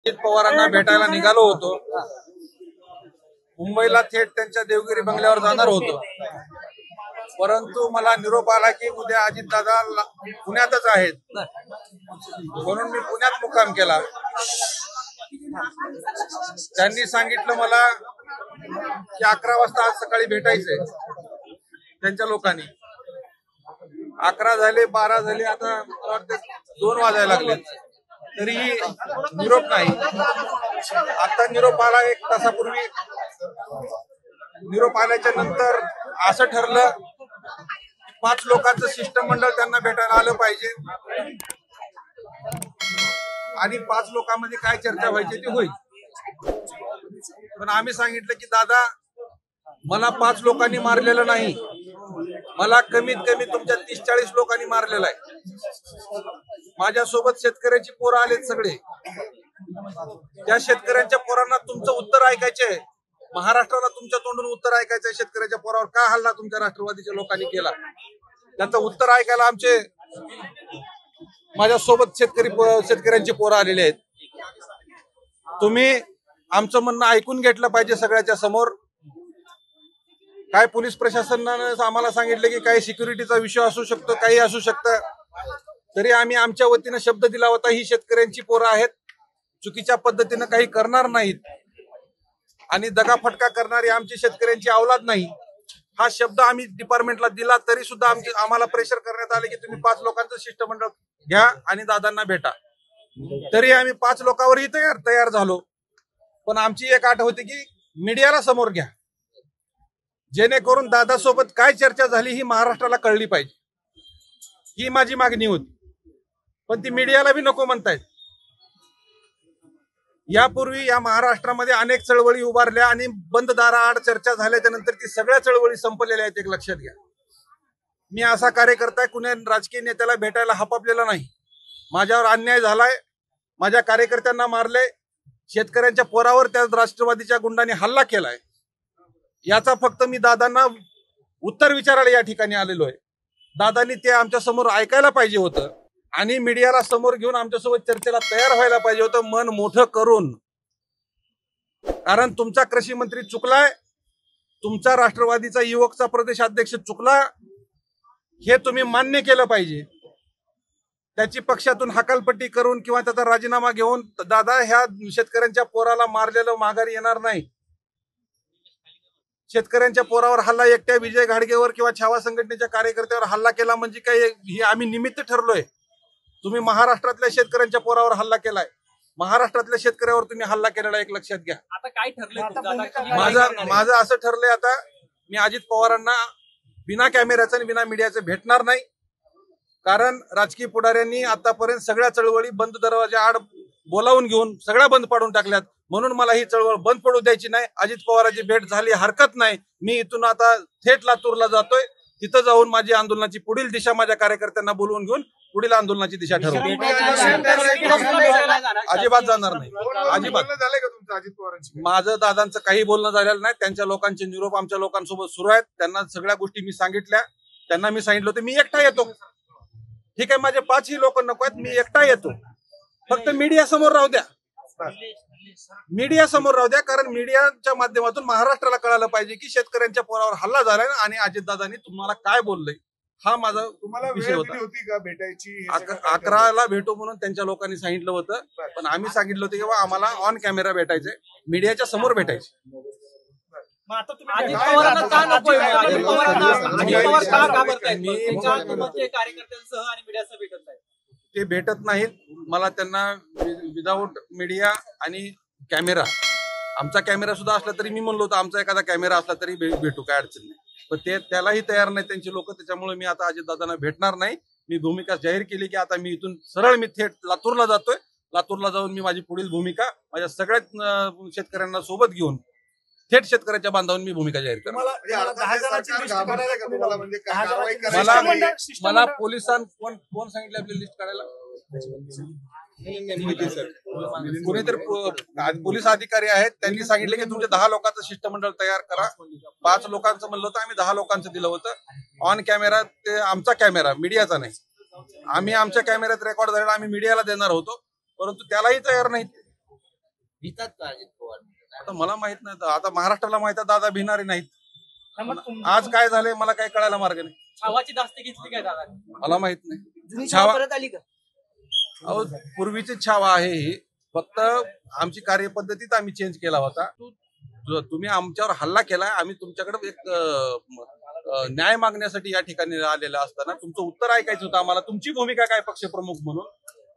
अजित पवारांना भेटायला निघालो होतो. मुंबईला थेट त्यांच्या देवगिरी बंगल्यावर जाणार होतो, परंतु मला निरोप आला की उद्या अजितदादा पुण्यातच आहेत, म्हणून मी पुण्यात मुक्काम केला. त्यांनी सांगितलं मला की 11 वाजता आज सकाळी भेटायचंय त्यांच्या लोकांनी. 11 झाले, 12 झाले, आता मला वाटतं 2 वाजायला लागले, तरीही निरोप नाही. आता निरोप आला 1 तासापूर्वी. निरोप आल्याच्या नंतर असं ठरलं की 5 लोकांचं शिष्टमंडळ त्यांना भेटायला आलं पाहिजे आणि 5 लोकांमध्ये काय चर्चा व्हायची ती होईल. पण आम्ही सांगितलं की दादा, मला 5 लोकांनी मारलेलं नाही, मला कमीत कमी तुमच्या 30-40 लोकांनी मारलेलं आहे. माझ्यासोबत शेतकऱ्याची पोरं आलेत सगळे. त्या शेतकऱ्यांच्या पोरांना तुमचं उत्तर ऐकायचंय. महाराष्ट्राला तुमच्या तोंडून उत्तर ऐकायचंय. शेतकऱ्याच्या पोरावर का हल्ला तुमच्या राष्ट्रवादीच्या लोकांनी केला, त्याचं उत्तर ऐकायला माझ्यासोबत शेतकऱ्यांची पोरं आलेली आहेत. तुम्ही आमचं म्हणणं ऐकून घेतलं पाहिजे सगळ्याच्या समोर. काय पोलीस प्रशासनानं आम्हाला सांगितलं की काही सिक्युरिटीचा विषय असू शकतो, काही असू शकतं, तरी आम्ही आमच्या वतीनं शब्द दिला होता ही शेतकऱ्यांची पोरं आहेत, चुकीच्या पद्धतीनं काही करणार नाहीत आणि दगाफटका करणारी आमची शेतकऱ्यांची औलाद नाही, हा शब्द आम्ही डिपार्टमेंटला दिला. तरी सुद्धा आम्हाला प्रेशर करण्यात आले की तुम्ही 5 लोकांचं शिष्टमंडळ घ्या आणि दादांना भेटा. तरी आम्ही 5 लोकांवरही तयार झालो. पण आमची एक अट होती की मीडियाला समोर घ्या, जेणेकरून दादासोबत काय चर्चा झाली ही महाराष्ट्राला कळली पाहिजे. ही माझी मागणी होती. पण ती मीडियाला बी नको म्हणतायत. यापूर्वी या महाराष्ट्रामध्ये अनेक चळवळी उभारल्या आणि बंद दाराआड चर्चा झाल्याच्या नंतर ती सगळ्या चळवळी संपलेल्या आहेत, एक लक्षात घ्या. मी असा कार्यकर्ता कुण्या राजकीय नेत्याला भेटायला हपापलेला नाही. माझ्यावर अन्याय झालाय, माझ्या कार्यकर्त्यांना मारले, शेतकऱ्यांच्या पोरावर त्या राष्ट्रवादीच्या गुंडांनी हल्ला केलाय. याचा फक्त मी दादांना उत्तर विचारायला या ठिकाणी आलेलो आहे. दादांनी ते आमच्या समोर ऐकायला पाहिजे होतं आणि मीडियाला समोर घेऊन आमच्यासोबत चर्चेला तयार व्हायला पाहिजे होतं, मन मोठं करून. कारण तुमचा कृषी मंत्री चुकलाय, तुमचा राष्ट्रवादीचा युवकचा प्रदेश अध्यक्ष चुकला, हे तुम्ही मान्य केलं पाहिजे. त्याची पक्षातून हकालपट्टी करून किंवा त्याचा राजीनामा घेऊन दादा ह्या शेतकऱ्यांच्या पोराला मारलेलं माघारी येणार नाही. शेतकऱ्यांच्या पोरावर हल्ला एकट्या विजय घाडगेवर किंवा छावा संघटनेच्या कार्यकर्त्यावर हल्ला केला म्हणजे काय हे आम्ही निमित्त ठरलोय? तुम्ही महाराष्ट्रातल्या शेतकऱ्यांच्या पोरावर हल्ला केलाय, महाराष्ट्रातल्या शेतकऱ्यावर तुम्ही हल्ला केलेला एक लक्षात घ्या. आता काय ठरलंय? माझं असं ठरलंय, आता मी अजित पवारांना बिना कॅमेऱ्याचं आणि बिना मीडियाचं भेटणार नाही. कारण राजकीय पुढाऱ्यांनी आतापर्यंत सगळ्या चळवळी बंद दरवाजा आड बोलावून घेऊन सगळ्या बंद पाडून टाकल्यात. म्हणून मला ही चळवळ बंद पडू द्यायची नाही. अजित पवारांची भेट झाली हरकत नाही. मी इथून आता थेट लातूरला जातोय. तिथं जाऊन माझी आंदोलनाची पुढील दिशा माझ्या कार्यकर्त्यांना बोलवून घेऊन पुढील आंदोलनाची दिशा ठरवू. अजिबात जाणार नाही, अजिबात. माझं दादांचं काही बोलणं झालेलं नाही. त्यांच्या लोकांचे निरोप आमच्या लोकांसोबत सुरू आहेत. त्यांना सगळ्या गोष्टी मी सांगितल्या. त्यांना मी सांगितलं होतं मी एकटा येतो. ठीक आहे, माझे 5ही लोक नको आहेत, मी एकटा येतो. फक्त मीडिया समोर राहू द्या, मीडिया समोर राहू द्या. कारण मीडियाच्या माध्यमातून महाराष्ट्राला कळालं पाहिजे की शेतकऱ्यांच्या पोरावर हल्ला झालाय आणि अजितदादांनी तुम्हाला काय बोललंय. हा माझा विषय होता. 11ला भेटू म्हणून त्यांच्या लोकांनी सांगितलं होतं, पण आम्ही सांगितलं होतं की आम्हाला ऑन कॅमेरा भेटायचंय, मीडियाच्या समोर भेटायचे. ते भेटत नाहीत. मला त्यांना विदाऊट मीडिया आणि कॅमेरा, आमचा कॅमेरा सुद्धा असला तरी मी म्हणलो होतो आमचा एखादा कॅमेरा असला तरी भेटू, काय अडचण नाही. पण ते त्यालाही तयार नाही त्यांची लोक. त्याच्यामुळे मी आता अजितदादांना भेटणार नाही. मी भूमिका जाहीर केली की आता मी इथून सरळ मी थेट लातूरला जातोय. लातूरला जाऊन मी माझी पुढील भूमिका माझ्या सगळ्याच शेतकऱ्यांना सोबत घेऊन थेट शेतकऱ्याच्या बांधावून मी भूमिका जाहीर करतो. मला पोलिसांनी कोण सांगितलं आपली लिस्ट काढायला? कोणीतरी पोलीस अधिकारी आहेत, त्यांनी सांगितले की तुमचे 10 लोकांचं शिष्टमंडळ तयार करा. 5 लोकांचं म्हणलं होतं, आम्ही 10 लोकांचं दिलं होतं. ऑन कॅमेरा, ते आमचा कॅमेरा, मीडियाचा नाही. आम्ही आमच्या कॅमेऱ्यात रेकॉर्ड झालेला आम्ही मीडियाला देणार होतो, परंतु त्यालाही तयार नाहीत. भितात का अजित पवार? आता मला माहित नाही, आता महाराष्ट्राला माहित आहे दादा भिणारे नाहीत. आज काय झालंय मला काही कळायला मार्ग नाही. छावाची दास्ती घेतली काय दादा? मला माहित नाही. जुनी छावा- छावा परत आली का? अहो, पूर्वीची छावा आहे ही. फक्त आमची कार्यपद्धतीत आम्ही चेंज केला होता. तुम्ही आमच्यावर हल्ला केलाय, आम्ही तुमच्याकडे एक न्याय मागण्यासाठी या ठिकाणी आलेला असताना तुमचं उत्तर ऐकायचं होतं आम्हाला. तुमची भूमिका काय पक्षप्रमुख म्हणून,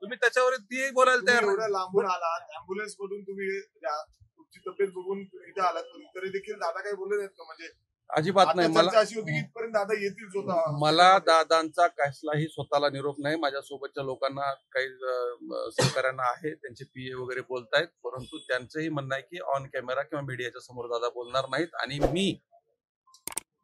तुम्ही त्याच्यावर ती बोलायला तयार नाही. एवढ्या लांबून आलात, अँब्युलन्स मधून तुम्ही तुमची तब्येत बघून इथे आलात, तरी देखील दादा काही बोलले नाहीत का? म्हणजे अजिबात नाही. आता मला चर्चा अशी होती की इथपर्यंत दादा येतील स्वतः. मला दादांचा कसलाही स्वतःला निरोप नाही. माझ्या सोबतच्या लोकांना काही सहकार्यांना आहे, त्यांचे पीए वगैरे बोलतायत, परंतु त्यांचंही म्हणणं आहे की ऑन कॅमेरा किंवा मीडियाच्या समोर दादा बोलणार नाहीत आणि मी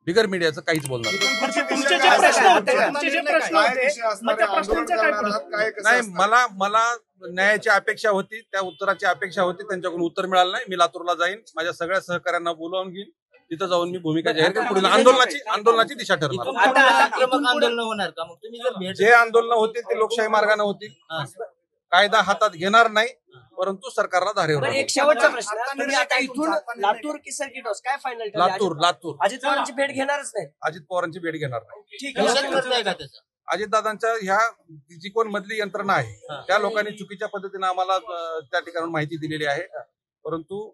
बिगर मीडियाचं काहीच बोलणार नाही. तुमचे जे प्रश्न होते, तुमचे जे प्रश्न काय होते, विषय असणार मग त्या आहे? आंदोलन प्रश्नांचं काय करणार आहात? काय कसं नाही. असणार? मला न्यायाची अपेक्षा होती, त्या उत्तराची अपेक्षा होती, त्यांच्याकडून उत्तर मिळालं नाही. मी लातूरला जाईन, माझ्या सगळ्या सहकार्यांना बोलावून घेईन, तिथं जाऊन मी भूमिका जाहीर करेन. पुढील आंदोलनाची दिशा ठरणार. आता आक्रमक आंदोलन होणार का? मग तुम्ही जर भेट जे आंदोलन होतील ते लोकशाही मार्गाने होतील. कायदा हातात घेणार नाही, परंतु सरकारला धारेवर बरं, राहू. एक शेवटचा प्रश्न. तुम्ही आता इथून लातूर की सर्किट हाऊस काय फायनल लातूर अजित पवारांची भेट घेणारच नाही? अजित पवारांची भेट घेणार नाही. ठीक निषेध आहे. करताय का त्याचा? अजितदादांच्या ह्या जी कोण मधली यंत्रणा आहे त्या लोकांनी चुकीच्या पद्धतीने आम्हाला त्या ठिकाणी माहिती दिलेली आहे, परंतु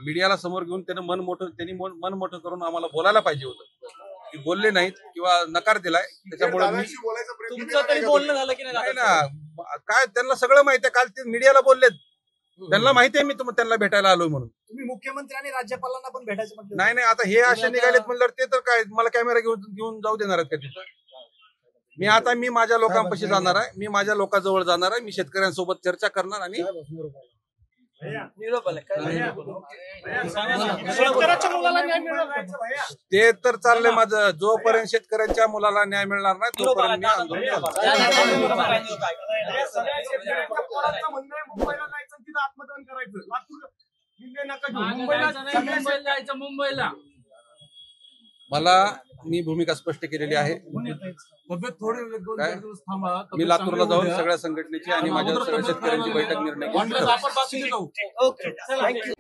मीडियाला समोर घेऊन त्यांनी मन मोठं करून आम्हाला बोलायला पाहिजे होतं. की बोलले नाहीत किंवा नकार दिलाय, त्याच्यामुळे मी दादांशी बोलायचा प्रयत्न केला तुमचं तरी नाही का बोलणं तुम्ही? झालं की नाही नाही दादा? ना, काय त्यांना सगळं माहिती आहे. काल ते मीडियाला बोललेत, त्यांना माहिती आहे मी त्यांना भेटायला आलोय म्हणून. तुम्ही मुख्यमंत्री आणि राज्यपालांना पण भेटायचं म्हटलं. नाही नाही, आता हे असे निघालेत म्हणल्यावर ते तर काय मला कॅमेरा घेऊन जाऊ देणार आहेत का तिथं? मी माझ्या लोकांपाशी जाणार आहे, मी माझ्या लोकांजवळ जाणार आहे, मी शेतकऱ्यांसोबत चर्चा करणार आणि निरोप आला काय? शेतकऱ्याच्या मुलाला न्याय मिळाला पाहिजे. ते तर चाललंय माझं. जोपर्यंत शेतकऱ्यांच्या मुलाला न्याय मिळणार नाही तोपर्यंत मी आंदोलन करणार. हे सगळ्या शेतकऱ्यांच्या पोरांचं म्हणणं आहे, मुंबईला जायचं आणि तिथं आत्मदान करायचं. लातूर निर्णय नका घेऊ. मुंबईला जायचं, मुंबईला. मी भूमिका स्पष्ट केलेली आहे. काय? मी लातूरला जाऊन सगळ्या संघटनेची आणि माझ्या सगळ्या शेतकऱ्यांची बैठक निर्णय घेईन. Okay, thank you.